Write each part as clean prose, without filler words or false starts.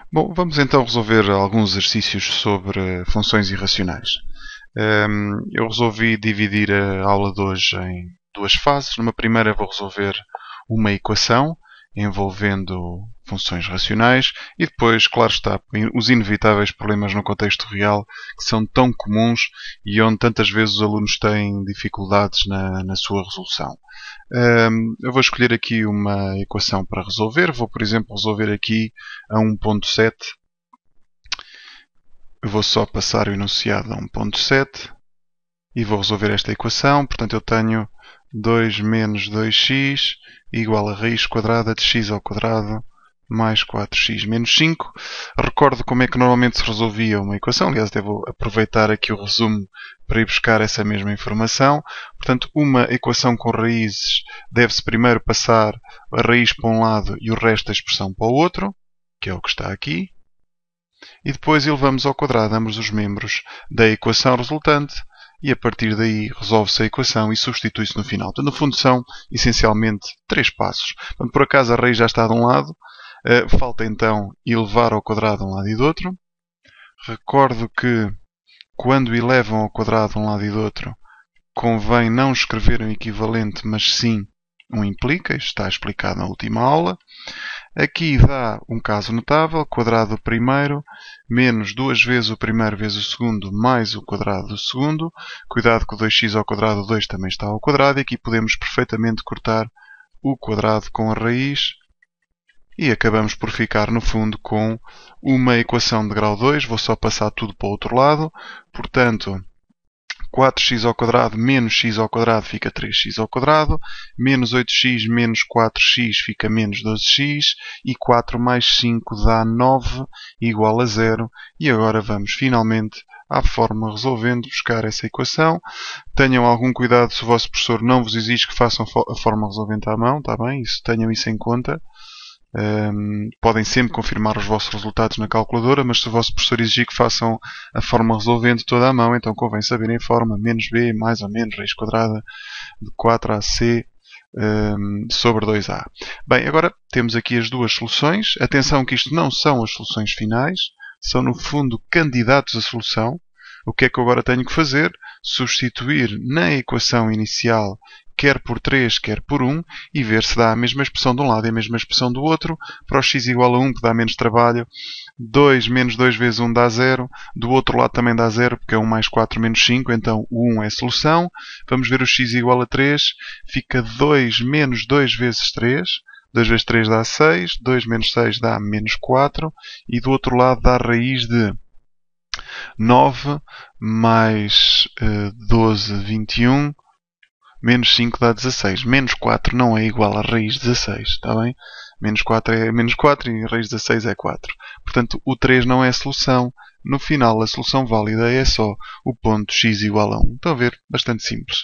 Bom, vamos então resolver alguns exercícios sobre funções irracionais. Eu resolvi dividir a aula de hoje em duas fases. Numa primeira vou resolver uma equação envolvendo funções racionais e depois, claro está, os inevitáveis problemas no contexto real que são tão comuns e onde tantas vezes os alunos têm dificuldades na sua resolução. Eu vou escolher aqui uma equação para resolver. Vou, por exemplo, resolver aqui a 1.7. Eu vou só passar o enunciado a 1.7 e vou resolver esta equação. Portanto, eu tenho 2 menos 2x igual a raiz quadrada de x ao quadrado mais 4x menos 5. Recordo como é que normalmente se resolvia uma equação. Aliás, devo aproveitar aqui o resumo para ir buscar essa mesma informação. Portanto, uma equação com raízes deve-se primeiro passar a raiz para um lado e o resto da expressão para o outro, que é o que está aqui. E depois elevamos ao quadrado ambos os membros da equação resultante e a partir daí resolve-se a equação e substitui-se no final. Portanto, no fundo são essencialmente três passos. Portanto, por acaso a raiz já está de um lado, falta então elevar ao quadrado de um lado e do outro. Recordo que quando elevam ao quadrado de um lado e do outro, convém não escrever um equivalente, mas sim um implica. Isto está explicado na última aula. Aqui dá um caso notável, quadrado do primeiro, menos duas vezes o primeiro vezes o segundo, mais o quadrado do segundo. Cuidado que o 2x ao quadrado 2 também está ao quadrado. E aqui podemos perfeitamente cortar o quadrado com a raiz. E acabamos por ficar, no fundo, com uma equação de grau 2. Vou só passar tudo para o outro lado. Portanto, 4x ao quadrado menos x ao quadrado fica 3x ao quadrado, menos 8x menos 4x fica menos 12x, e 4 mais 5 dá 9, igual a 0. E agora vamos finalmente à forma resolvendo, buscar essa equação. Tenham algum cuidado se o vosso professor não vos exige que façam a forma resolvente à mão, está bem? Tenham isso em conta. Podem sempre confirmar os vossos resultados na calculadora, mas se o vosso professor exigir que façam a forma resolvente toda à mão, então convém saberem a forma menos b mais ou menos raiz quadrada de 4ac sobre 2a. Bem, agora temos aqui as duas soluções. Atenção que isto não são as soluções finais, são no fundo candidatos à solução. O que é que eu agora tenho que fazer? Substituir na equação inicial quer por 3, quer por 1, e ver se dá a mesma expressão de um lado e a mesma expressão do outro. Para o x igual a 1, que dá menos trabalho, 2 menos 2 vezes 1 dá 0. Do outro lado também dá 0, porque é 1 mais 4 menos 5, então o 1 é a solução. Vamos ver o x igual a 3, fica 2 menos 2 vezes 3. 2 vezes 3 dá 6, 2 menos 6 dá menos 4, e do outro lado dá a raiz de 9 mais 12, 21, menos 5 dá 16. Menos 4 não é igual a raiz de 16, está bem? Menos 4 é menos 4 e raiz de 16 é 4. Portanto, o 3 não é a solução. No final, a solução válida é só o ponto x igual a 1. Estão a ver? Bastante simples.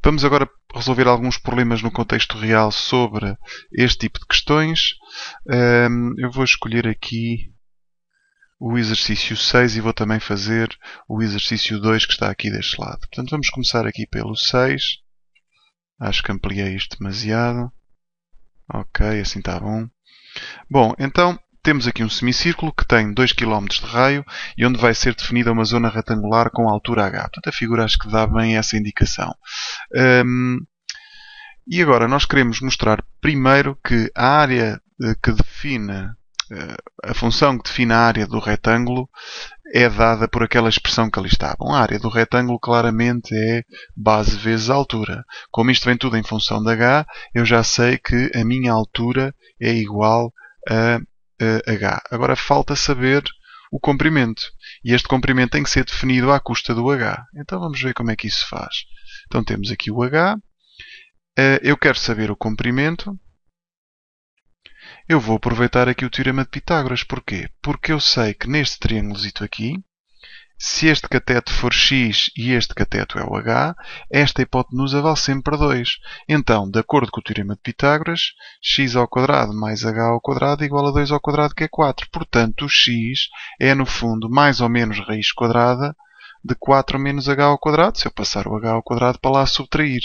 Vamos agora resolver alguns problemas no contexto real sobre este tipo de questões. Eu vou escolher aqui o exercício 6 e vou também fazer o exercício 2 que está aqui deste lado. Portanto, vamos começar aqui pelo 6. Acho que ampliei isto demasiado. Ok, assim está bom. Bom, então temos aqui um semicírculo que tem 2 km de raio e onde vai ser definida uma zona retangular com altura h. Portanto, a figura acho que dá bem essa indicação. E agora nós queremos mostrar primeiro que a área que define a função que define a área do retângulo é dada por aquela expressão que ali está. Bom, a área do retângulo claramente é base vezes altura. Como isto vem tudo em função de h, eu já sei que a minha altura é igual a h. Agora falta saber o comprimento. E este comprimento tem que ser definido à custa do h. Então vamos ver como é que isso se faz. Então temos aqui o h. Eu quero saber o comprimento. Eu vou aproveitar aqui o teorema de Pitágoras. Porquê? Porque eu sei que neste triângulozito aqui, se este cateto for x e este cateto é o h, esta hipotenusa vale sempre 2. Então, de acordo com o teorema de Pitágoras, x ao quadrado mais h ao quadrado igual a 2 ao quadrado, que é 4. Portanto, o x é, no fundo, mais ou menos raiz quadrada de 4 menos h ao quadrado, se eu passar o h ao quadrado para lá subtrair.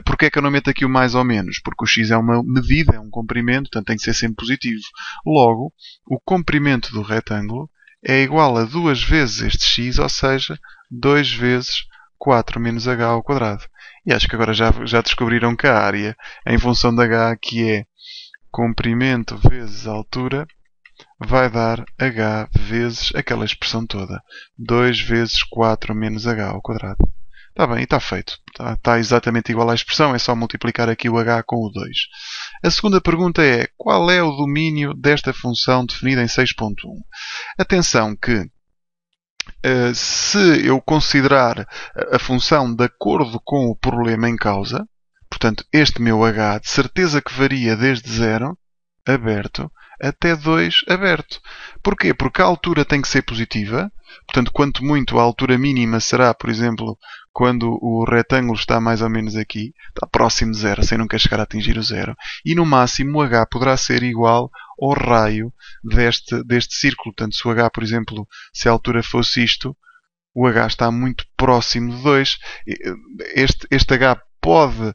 Porquê é que eu não meto aqui o mais ou menos? Porque o x é uma medida, é um comprimento, portanto tem que ser sempre positivo. Logo, o comprimento do retângulo é igual a 2 vezes este x, ou seja, 2 vezes 4 menos h ao quadrado. E acho que agora já descobriram que a área, em função de h, que é comprimento vezes altura, vai dar h vezes aquela expressão toda. 2 vezes 4 menos h ao quadrado. Está bem, e está feito. Está exatamente igual à expressão, é só multiplicar aqui o h com o 2. A segunda pergunta é: qual é o domínio desta função definida em 6.1? Atenção que se eu considerar a função de acordo com o problema em causa, portanto, este meu h de certeza que varia desde 0, aberto, até 2, aberto. Porquê? Porque a altura tem que ser positiva. Portanto, quanto muito, a altura mínima será, por exemplo, quando o retângulo está mais ou menos aqui, está próximo de 0, sem nunca chegar a atingir o 0. E no máximo, o h poderá ser igual ao raio deste círculo. Portanto, se o h, por exemplo, se a altura fosse isto, o h está muito próximo de 2. Este h pode,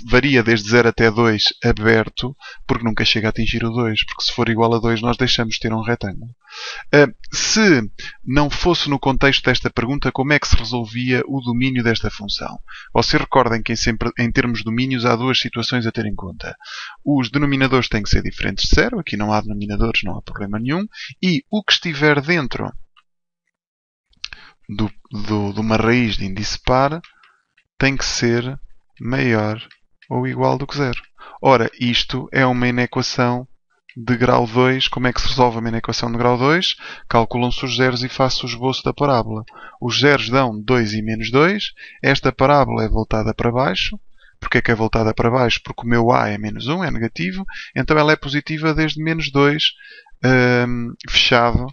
varia desde 0 até 2 aberto, porque nunca chega a atingir o 2, porque se for igual a 2 nós deixamos de ter um retângulo. Se não fosse no contexto desta pergunta, como é que se resolvia o domínio desta função? Vocês recordem que em termos de domínios há duas situações a ter em conta. Os denominadores têm que ser diferentes de 0, aqui não há denominadores, não há problema nenhum, e o que estiver dentro de uma raiz de índice par tem que ser maior ou igual do que 0. Ora, isto é uma inequação de grau 2. Como é que se resolve uma inequação de grau 2? Calculam-se os zeros e faço o esboço da parábola. Os zeros dão 2 e menos 2. Esta parábola é voltada para baixo. Porquê é que é voltada para baixo? Porque o meu a é menos 1, é negativo. Então ela é positiva desde menos 2 fechado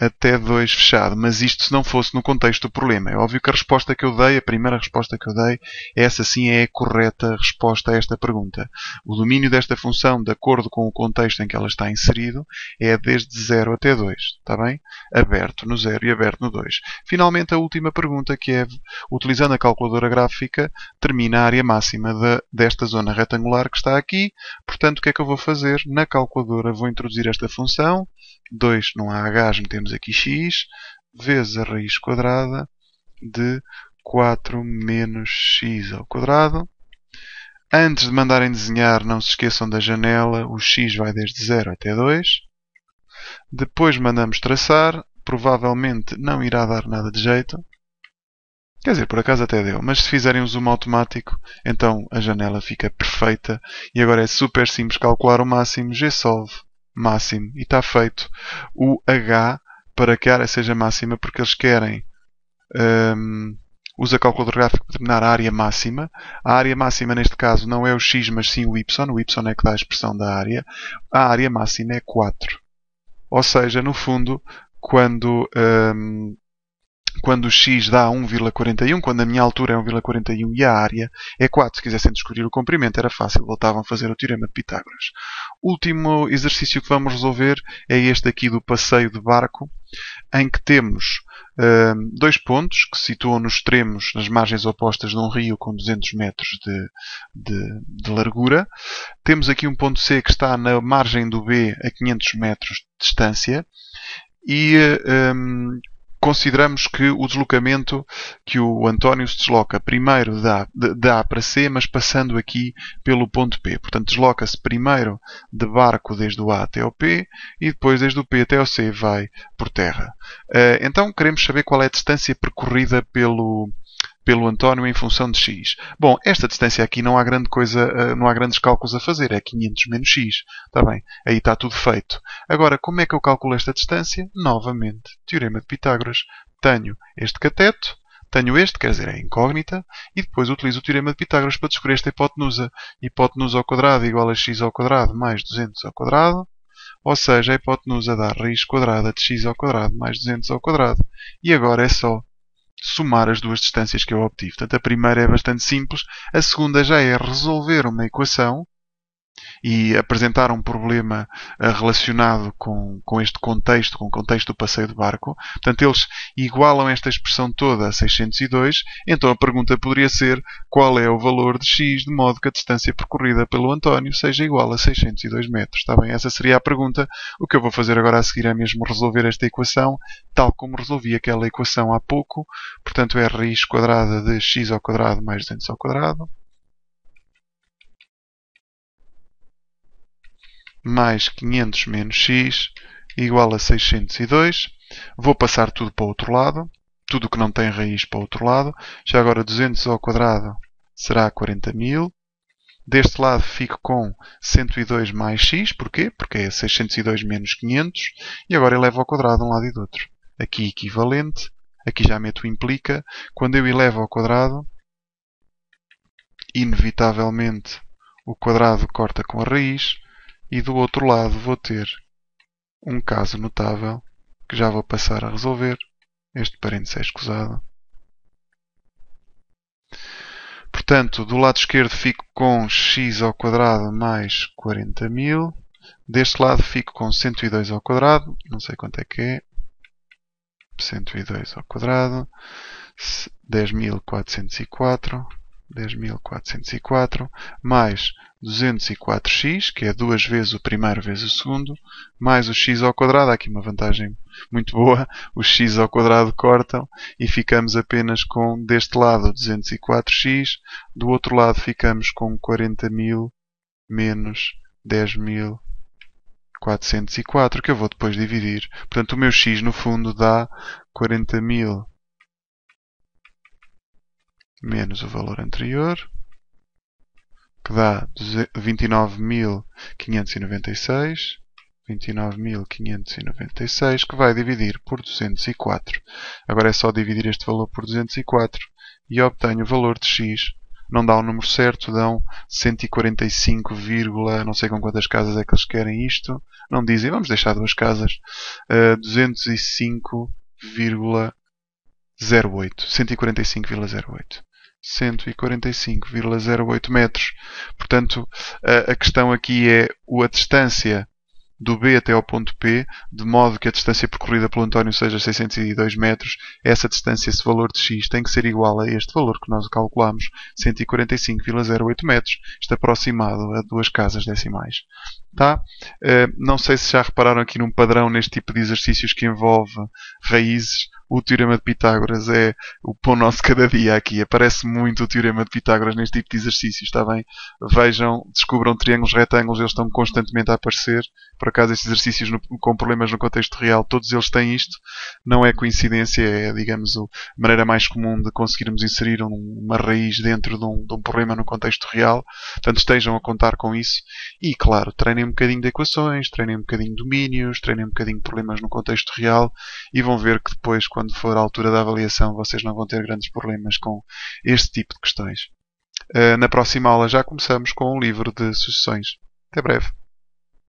até 2 fechado. Mas isto se não fosse no contexto do problema. É óbvio que a resposta que eu dei, a primeira resposta que eu dei, essa sim é a correta resposta a esta pergunta. O domínio desta função, de acordo com o contexto em que ela está inserido, é desde 0 até 2. Está bem? Aberto no 0 e aberto no 2. Finalmente, a última pergunta, que é, utilizando a calculadora gráfica, termina a área máxima desta zona retangular que está aqui. Portanto, o que é que eu vou fazer? Na calculadora vou introduzir esta função. 2 não há h, metemos aqui x, vezes a raiz quadrada de 4 menos x ao quadrado. Antes de mandarem desenhar, não se esqueçam da janela, o x vai desde 0 até 2. Depois mandamos traçar, provavelmente não irá dar nada de jeito. Quer dizer, por acaso até deu, mas se fizerem um zoom automático, então a janela fica perfeita. E agora é super simples calcular o máximo, gsolve máximo, e está feito. O h, para que a área seja máxima, porque eles querem, usa calculador gráfico para determinar a área máxima. A área máxima neste caso não é o x, mas sim o y é que dá a expressão da área. A área máxima é 4. Ou seja, no fundo, quando o x dá 1,41, quando a minha altura é 1,41 e a área é 4. Se quisessem descobrir o comprimento, era fácil, voltavam a fazer o teorema de Pitágoras. O último exercício que vamos resolver é este aqui do passeio de barco, em que temos dois pontos que se situam nos extremos, nas margens opostas de um rio com 200 metros de largura. Temos aqui um ponto C que está na margem do B a 500 metros de distância e consideramos que o deslocamento, que o António se desloca primeiro de A para C, mas passando aqui pelo ponto P. Portanto, desloca-se primeiro de barco desde o A até o P e depois desde o P até o C vai por terra. Então, queremos saber qual é a distância percorrida pelo António em função de x. Bom, esta distância aqui não há grande coisa, não há grandes cálculos a fazer, é 500 menos x. Está bem, aí está tudo feito. Agora, como é que eu calculo esta distância? Novamente, teorema de Pitágoras. Tenho este cateto, tenho este, quer dizer, é incógnita, e depois utilizo o teorema de Pitágoras para descobrir esta hipotenusa. Hipotenusa ao quadrado igual a x ao quadrado mais 200 ao quadrado, ou seja, a hipotenusa dá raiz quadrada de x ao quadrado mais 200 ao quadrado. E agora é só somar as duas distâncias que eu obtive. Portanto, a primeira é bastante simples. A segunda já é resolver uma equação e apresentar um problema relacionado com este contexto, com o contexto do passeio de barco. Portanto, eles igualam esta expressão toda a 602, então a pergunta poderia ser qual é o valor de x de modo que a distância percorrida pelo António seja igual a 602 metros. Está bem? Essa seria a pergunta. O que eu vou fazer agora a seguir é mesmo resolver esta equação, tal como resolvi aquela equação há pouco. Portanto, é raiz quadrada de x ao quadrado mais 200 ao quadrado, mais 500 menos x igual a 602. Vou passar tudo para o outro lado. Tudo o que não tem raiz para o outro lado. Já agora 200 ao quadrado será 40.000. Deste lado fico com 102 mais x. Porquê? Porque é 602 menos 500. E agora elevo ao quadrado de um lado e do outro. Aqui equivalente. Aqui já meto o implica. Quando eu elevo ao quadrado, inevitavelmente o quadrado corta com a raiz. E do outro lado vou ter um caso notável que já vou passar a resolver. Este parênteses é escusado. Portanto, do lado esquerdo fico com x ao quadrado mais 40.000. Deste lado fico com 102 ao quadrado. Não sei quanto é que é. 102 ao quadrado. 10.404. 10.404 mais 204x, que é duas vezes o primeiro vezes o segundo, mais o x ao quadrado. Há aqui uma vantagem muito boa. O x ao quadrado cortam e ficamos apenas com, deste lado, 204x. Do outro lado ficamos com 40.000 menos 10.404, que eu vou depois dividir. Portanto, o meu x, no fundo, dá 40.000 menos o valor anterior, que dá 29.596. 29.596, que vai dividir por 204. Agora é só dividir este valor por 204 e obtenho o valor de x. Não dá o número certo, dão 145, não sei com quantas casas é que eles querem isto. Não dizem, vamos deixar duas casas. 205,08. 145,08. 145,08 metros. Portanto, a questão aqui é a distância do B até ao ponto P, de modo que a distância percorrida pelo António seja 602 metros. Essa distância, esse valor de x, tem que ser igual a este valor que nós calculamos, 145,08 metros, isto aproximado a duas casas decimais. Tá? Não sei se já repararam aqui num padrão neste tipo de exercícios que envolve raízes. O Teorema de Pitágoras é o pão nosso cada dia aqui. Aparece muito o Teorema de Pitágoras neste tipo de exercícios, está bem? Vejam, descubram triângulos, retângulos, eles estão constantemente a aparecer. Por acaso, estes exercícios com problemas no contexto real, todos eles têm isto. Não é coincidência, é, digamos, a maneira mais comum de conseguirmos inserir uma raiz dentro de um problema no contexto real. Portanto, estejam a contar com isso. E, claro, treinem um bocadinho de equações, treinem um bocadinho de domínios, treinem um bocadinho de problemas no contexto real e vão ver que depois, quando for a altura da avaliação, vocês não vão ter grandes problemas com este tipo de questões. Na próxima aula já começamos com um livro de sugestões. Até breve.